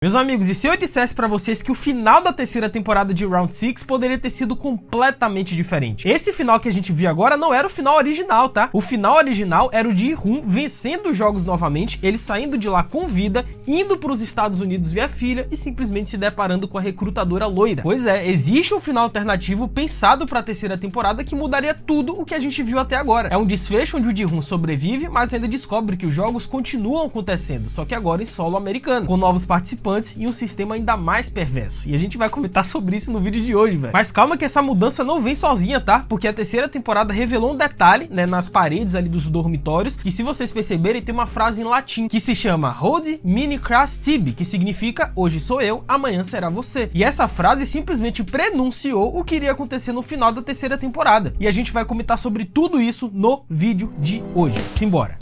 Meus amigos, e se eu dissesse pra vocês que o final da terceira temporada de Round 6 poderia ter sido completamente diferente? Esse final que a gente viu agora não era o final original, tá? O final original era o de Ji-hoon vencendo os jogos novamente, ele saindo de lá com vida, indo pros Estados Unidos ver a filha e simplesmente se deparando com a recrutadora loira. Pois é, existe um final alternativo pensado pra terceira temporada que mudaria tudo o que a gente viu até agora. É um desfecho onde o Ji-hoon sobrevive, mas ainda descobre que os jogos continuam acontecendo, só que agora em solo americano, com novos participantes e um sistema ainda mais perverso. E a gente vai comentar sobre isso no vídeo de hoje, velho. Mas calma que essa mudança não vem sozinha, tá? Porque a terceira temporada revelou um detalhe, né, nas paredes ali dos dormitórios, que se vocês perceberem tem uma frase em latim, que se chama Hodie Mini Cras Tibi, que significa hoje sou eu, amanhã será você. E essa frase simplesmente prenunciou o que iria acontecer no final da terceira temporada. E a gente vai comentar sobre tudo isso no vídeo de hoje. Simbora!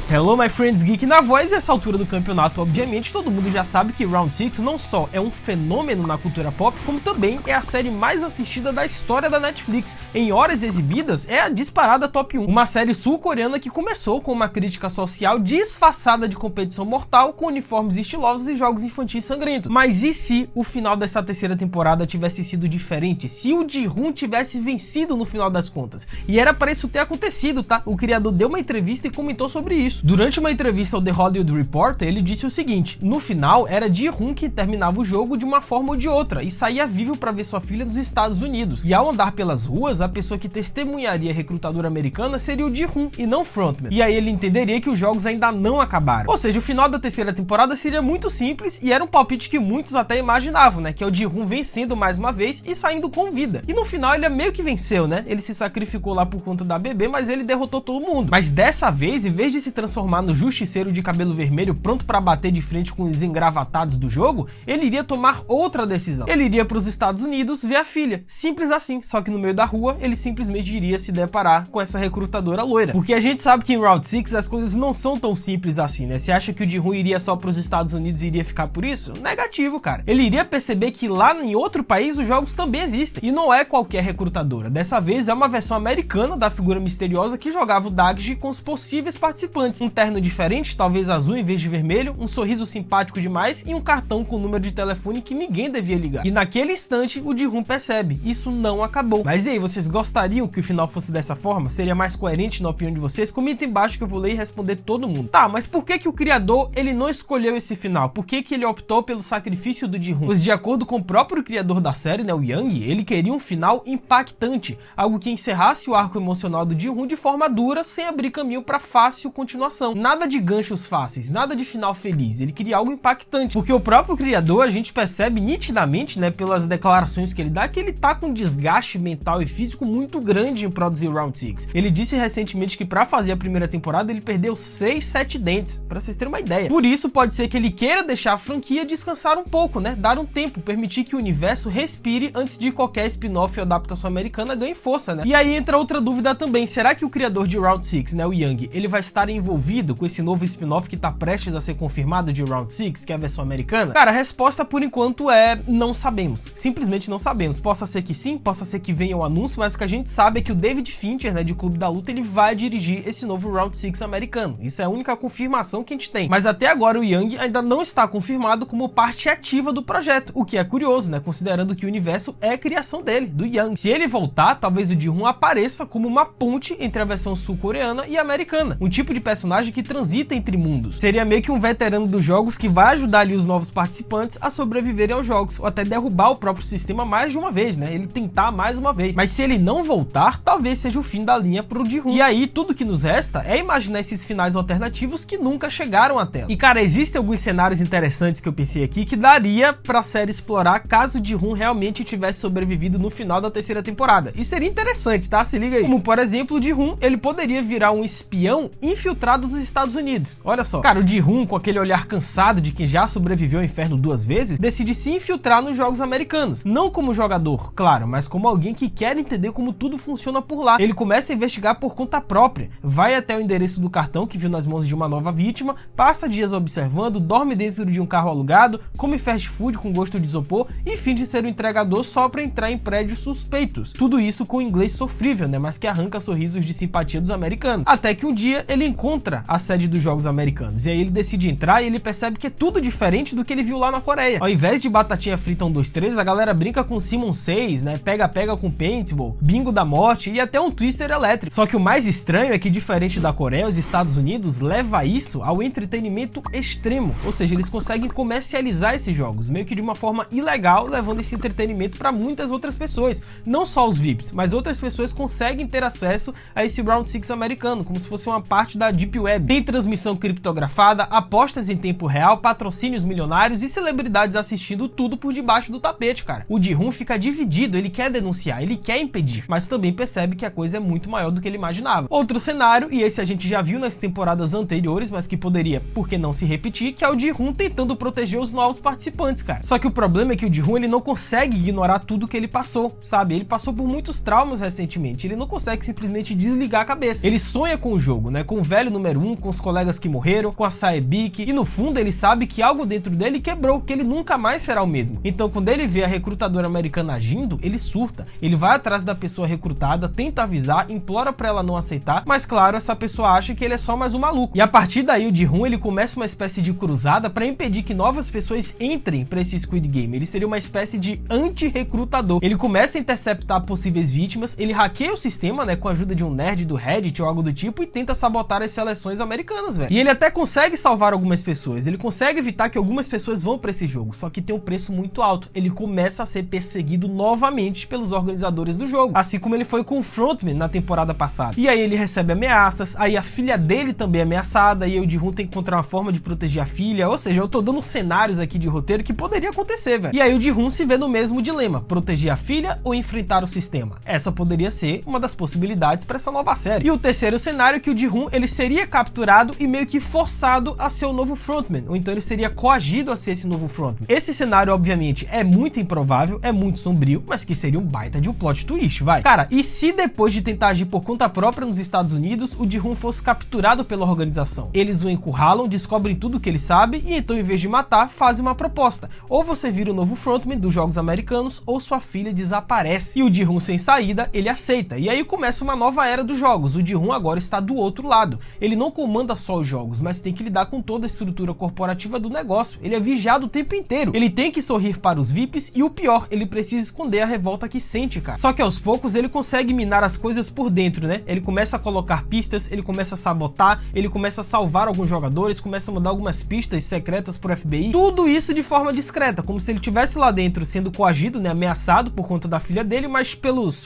Hello my friends geek na voz, e essa altura do campeonato obviamente todo mundo já sabe que Round 6 não só é um fenômeno na cultura pop, como também é a série mais assistida da história da Netflix. Em horas exibidas é a disparada top 1, uma série sul-coreana que começou com uma crítica social disfarçada de competição mortal, com uniformes estilosos e jogos infantis sangrentos. Mas e se o final dessa terceira temporada tivesse sido diferente? Se o Ji-hoon tivesse vencido no final das contas? E era para isso ter acontecido, tá? O criador deu uma entrevista e comentou sobre isso. Durante uma entrevista ao The Hollywood Reporter, ele disse o seguinte: no final era Ji-hoon que terminava o jogo de uma forma ou de outra e saía vivo para ver sua filha nos Estados Unidos. E ao andar pelas ruas, a pessoa que testemunharia a recrutadora americana seria o Ji-hoon e não Frontman. E aí ele entenderia que os jogos ainda não acabaram. Ou seja, o final da terceira temporada seria muito simples e era um palpite que muitos até imaginavam, né? Que é o Ji-hoon vencendo mais uma vez e saindo com vida. E no final ele meio que venceu, né? Ele se sacrificou lá por conta da bebê, mas ele derrotou todo mundo. Mas dessa vez, em vez de se transformar no justiceiro de cabelo vermelho pronto para bater de frente com os engravatados do jogo, ele iria tomar outra decisão. Ele iria para os Estados Unidos ver a filha. Simples assim, só que no meio da rua ele simplesmente iria se deparar com essa recrutadora loira. Porque a gente sabe que em Round 6 as coisas não são tão simples assim, né? Você acha que o Ji-hoon iria só para os Estados Unidos e iria ficar por isso? Negativo, cara. Ele iria perceber que lá em outro país os jogos também existem. E não é qualquer recrutadora. Dessa vez é uma versão americana da figura misteriosa que jogava o Dagji com os possíveis participantes. Um terno diferente, talvez azul em vez de vermelho, um sorriso simpático demais e um cartão com número de telefone que ninguém devia ligar. E naquele instante o Ji-hoon percebe, isso não acabou. Mas e aí, vocês gostariam que o final fosse dessa forma? Seria mais coerente na opinião de vocês? Comenta embaixo que eu vou ler e responder todo mundo. Tá, mas por que o criador ele não escolheu esse final? Por que ele optou pelo sacrifício do Ji-hoon? Pois de acordo com o próprio criador da série, né, o Yang, ele queria um final impactante, algo que encerrasse o arco emocional do Ji-hoon de forma dura, sem abrir caminho para fácil continuação. Nada de ganchos fáceis, nada de final feliz, ele queria algo impactante, porque o próprio criador, a gente percebe nitidamente, né, pelas declarações que ele dá, que ele tá com um desgaste mental e físico muito grande em produzir Round 6. Ele disse recentemente que para fazer a primeira temporada ele perdeu 6, 7 dentes, para vocês terem uma ideia. Por isso pode ser que ele queira deixar a franquia descansar um pouco, né, dar um tempo, permitir que o universo respire antes de qualquer spin-off ou adaptação americana ganhe força, né. E aí entra outra dúvida também, será que o criador de Round 6, né, o Yang, ele vai estar envolvido com esse novo spin-off que tá prestes a ser confirmado de Round 6, que é a versão americana? Cara, a resposta por enquanto é não sabemos. Simplesmente não sabemos. Possa ser que sim, possa ser que venha o anúncio, mas o que a gente sabe é que o David Fincher, né, de Clube da Luta, ele vai dirigir esse novo Round 6 americano. Isso é a única confirmação que a gente tem. Mas até agora o Yang ainda não está confirmado como parte ativa do projeto, o que é curioso, né, considerando que o universo é criação dele, do Yang. Se ele voltar, talvez o Ji-hoon apareça como uma ponte entre a versão sul-coreana e a americana. Um tipo de personagem que transita entre mundos. Seria meio que um veterano dos jogos que vai ajudar ali os novos participantes a sobreviverem aos jogos, ou até derrubar o próprio sistema mais de uma vez, né? Ele tentar mais uma vez. Mas se ele não voltar, talvez seja o fim da linha pro Ji-hoon. E aí, tudo que nos resta é imaginar esses finais alternativos que nunca chegaram à tela. E cara, existem alguns cenários interessantes que eu pensei aqui que daria pra série explorar caso o Ji-hoon realmente tivesse sobrevivido no final da terceira temporada. E seria interessante, tá? Se liga aí. Como, por exemplo, o Ji-hoon, ele poderia virar um espião infiltrado nos Estados Unidos. Olha só. Cara, o Ji-hoon, com aquele olhar cansado de quem já sobreviveu ao inferno 2 vezes, decide se infiltrar nos jogos americanos. Não como jogador, claro, mas como alguém que quer entender como tudo funciona por lá. Ele começa a investigar por conta própria, vai até o endereço do cartão que viu nas mãos de uma nova vítima, passa dias observando, dorme dentro de um carro alugado, come fast food com gosto de isopor e finge ser um entregador só para entrar em prédios suspeitos. Tudo isso com inglês sofrível, né, mas que arranca sorrisos de simpatia dos americanos. Até que um dia ele encontra contra a sede dos Jogos Americanos. E aí ele decide entrar e ele percebe que é tudo diferente do que ele viu lá na Coreia. Ao invés de batatinha frita 1, 2, 3, a galera brinca com Simon 6, né? Pega-pega com paintball, bingo da morte e até um twister elétrico. Só que o mais estranho é que, diferente da Coreia, os Estados Unidos leva isso ao entretenimento extremo. Ou seja, eles conseguem comercializar esses jogos, meio que de uma forma ilegal, levando esse entretenimento para muitas outras pessoas. Não só os VIPs, mas outras pessoas conseguem ter acesso a esse Round 6 americano, como se fosse uma parte da Deep Web. Tem transmissão criptografada, apostas em tempo real, patrocínios milionários e celebridades assistindo tudo por debaixo do tapete, cara. O Ji-hoon fica dividido, ele quer denunciar, ele quer impedir, mas também percebe que a coisa é muito maior do que ele imaginava. Outro cenário, e esse a gente já viu nas temporadas anteriores, mas que poderia, por que não, se repetir, que é o Ji-hoon tentando proteger os novos participantes, cara. Só que o problema é que o Ji-hoon, ele não consegue ignorar tudo que ele passou, sabe? Ele passou por muitos traumas recentemente, ele não consegue simplesmente desligar a cabeça. Ele sonha com o jogo, né? Com o velho número 1, com os colegas que morreram, com a Saebik, e no fundo ele sabe que algo dentro dele quebrou, que ele nunca mais será o mesmo. Então quando ele vê a recrutadora americana agindo, ele surta, ele vai atrás da pessoa recrutada, tenta avisar, implora pra ela não aceitar, mas claro, essa pessoa acha que ele é só mais um maluco. E a partir daí o Ji-hoon, ele começa uma espécie de cruzada para impedir que novas pessoas entrem para esse Squid Game. Ele seria uma espécie de anti-recrutador. Ele começa a interceptar possíveis vítimas, ele hackeia o sistema, né, com a ajuda de um nerd do Reddit ou algo do tipo, e tenta sabotar as seleções americanas, velho. E ele até consegue salvar algumas pessoas, ele consegue evitar que algumas pessoas vão para esse jogo, só que tem um preço muito alto. Ele começa a ser perseguido novamente pelos organizadores do jogo, assim como ele foi com o Frontman na temporada passada. E aí ele recebe ameaças, aí a filha dele também é ameaçada, e aí o Ji-hoon tem que encontrar uma forma de proteger a filha. Ou seja, eu tô dando cenários aqui de roteiro que poderia acontecer, velho. E aí o Ji-hoon se vê no mesmo dilema: proteger a filha ou enfrentar o sistema. Essa poderia ser uma das possibilidades para essa nova série. E o terceiro cenário é que o Ji-hoon, ele seria capturado e meio que forçado a ser o novo Frontman, ou então ele seria coagido a ser esse novo Frontman. Esse cenário, obviamente, é muito improvável, é muito sombrio, mas que seria um baita de um plot twist, vai. Cara, e se depois de tentar agir por conta própria nos Estados Unidos, o Ji-hoon fosse capturado pela organização? Eles o encurralam, descobrem tudo o que ele sabe e então, em vez de matar, fazem uma proposta: ou você vira o novo Frontman dos Jogos Americanos, ou sua filha desaparece. E o Ji-hoon, sem saída, ele aceita. E aí começa uma nova era dos jogos. O Ji-hoon agora está do outro lado. Ele não comanda só os jogos, mas tem que lidar com toda a estrutura corporativa do negócio. Ele é vigiado o tempo inteiro. Ele tem que sorrir para os VIPs e o pior, ele precisa esconder a revolta que sente, cara. Só que aos poucos ele consegue minar as coisas por dentro, né? Ele começa a colocar pistas, ele começa a sabotar, ele começa a salvar alguns jogadores, começa a mandar algumas pistas secretas pro FBI. Tudo isso de forma discreta, como se ele estivesse lá dentro sendo coagido, né? Ameaçado por conta da filha dele, mas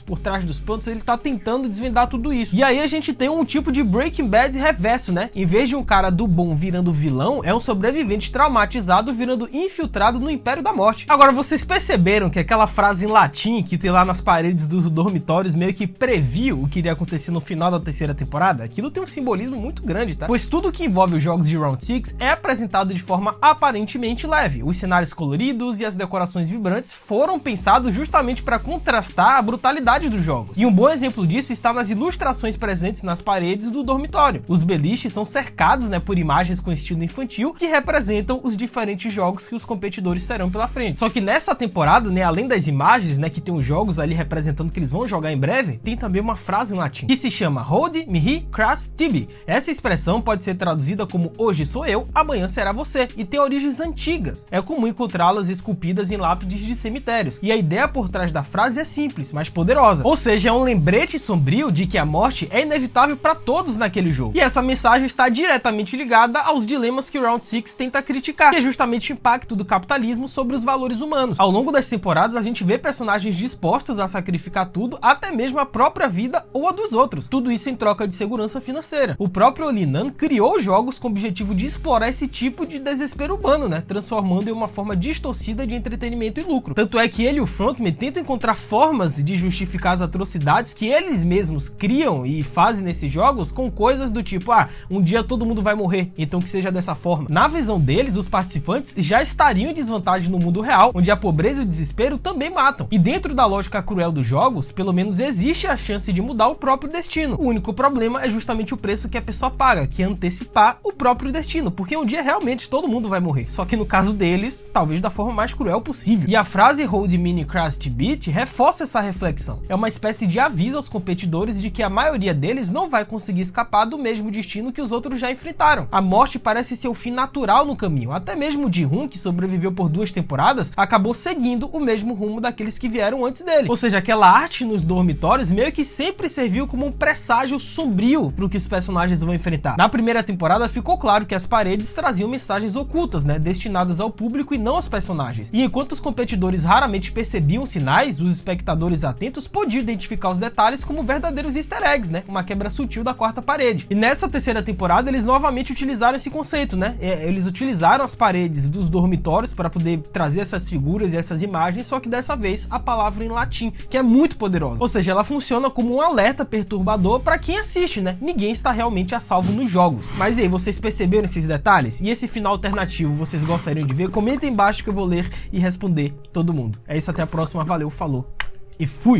por trás dos panos ele tá tentando desvendar tudo isso. E aí a gente tem um tipo de Breaking Bad reverso, né? Em vez de um cara do bom virando vilão, é um sobrevivente traumatizado virando infiltrado no Império da Morte. Agora, vocês perceberam que aquela frase em latim que tem lá nas paredes dos dormitórios meio que previu o que iria acontecer no final da terceira temporada? Aquilo tem um simbolismo muito grande, tá? Pois tudo que envolve os jogos de Round 6 é apresentado de forma aparentemente leve. Os cenários coloridos e as decorações vibrantes foram pensados justamente para contrastar a brutalidade dos jogos. E um bom exemplo disso está nas ilustrações presentes nas paredes do dormitório. Os beliches são cercados, né, por imagens com estilo infantil que representam os diferentes jogos que os competidores terão pela frente. Só que nessa temporada, né, além das imagens, né, que tem os jogos ali representando que eles vão jogar em breve, tem também uma frase em latim que se chama Hold Mihi Cras Tibi. Essa expressão pode ser traduzida como hoje sou eu, amanhã será você, e tem origens antigas. É comum encontrá-las esculpidas em lápides de cemitérios. E a ideia por trás da frase é simples, mas poderosa. Ou seja, é um lembrete sombrio de que a morte é inevitável para todos naquele jogo. E essa mensagem está diretamente ligada aos dilemas que Round 6 tenta criticar, que é justamente o impacto do capitalismo sobre os valores humanos. Ao longo das temporadas, a gente vê personagens dispostos a sacrificar tudo, até mesmo a própria vida ou a dos outros. Tudo isso em troca de segurança financeira. O próprio Olinan criou jogos com o objetivo de explorar esse tipo de desespero humano, né? Transformando em uma forma distorcida de entretenimento e lucro. Tanto é que ele e o Frontman tentam encontrar formas de justificar as atrocidades que eles mesmos criam e fazem nesses jogos com coisas do tipo, um dia todo mundo vai morrer, então que seja dessa forma. Na visão deles, os participantes já estariam em desvantagem no mundo real, onde a pobreza e o desespero também matam. E dentro da lógica cruel dos jogos, pelo menos existe a chance de mudar o próprio destino. O único problema é justamente o preço que a pessoa paga, que é antecipar o próprio destino, porque um dia realmente todo mundo vai morrer. Só que no caso deles, talvez da forma mais cruel possível. E a frase Hold Mini Crust Beat reforça essa reflexão. É uma espécie de aviso aos competidores de que a maioria deles não vai conseguir escapar do mesmo mesmo destino que os outros já enfrentaram. A morte parece ser o fim natural no caminho. Até mesmo o Ji-hoon, que sobreviveu por 2 temporadas, acabou seguindo o mesmo rumo daqueles que vieram antes dele. Ou seja, aquela arte nos dormitórios meio que sempre serviu como um presságio sombrio pro que os personagens vão enfrentar. Na primeira temporada ficou claro que as paredes traziam mensagens ocultas, né, destinadas ao público e não aos personagens. E enquanto os competidores raramente percebiam sinais, os espectadores atentos podiam identificar os detalhes como verdadeiros easter eggs, né, uma quebra sutil da quarta parede. E nessa terceira temporada eles novamente utilizaram esse conceito, né? Eles utilizaram as paredes dos dormitórios para poder trazer essas figuras e essas imagens, só que dessa vez a palavra em latim, que é muito poderosa. Ou seja, ela funciona como um alerta perturbador para quem assiste, né? Ninguém está realmente a salvo nos jogos. Mas e aí, vocês perceberam esses detalhes? E esse final alternativo vocês gostariam de ver? Comenta aí embaixo que eu vou ler e responder todo mundo. É isso, até a próxima, valeu, falou e fui!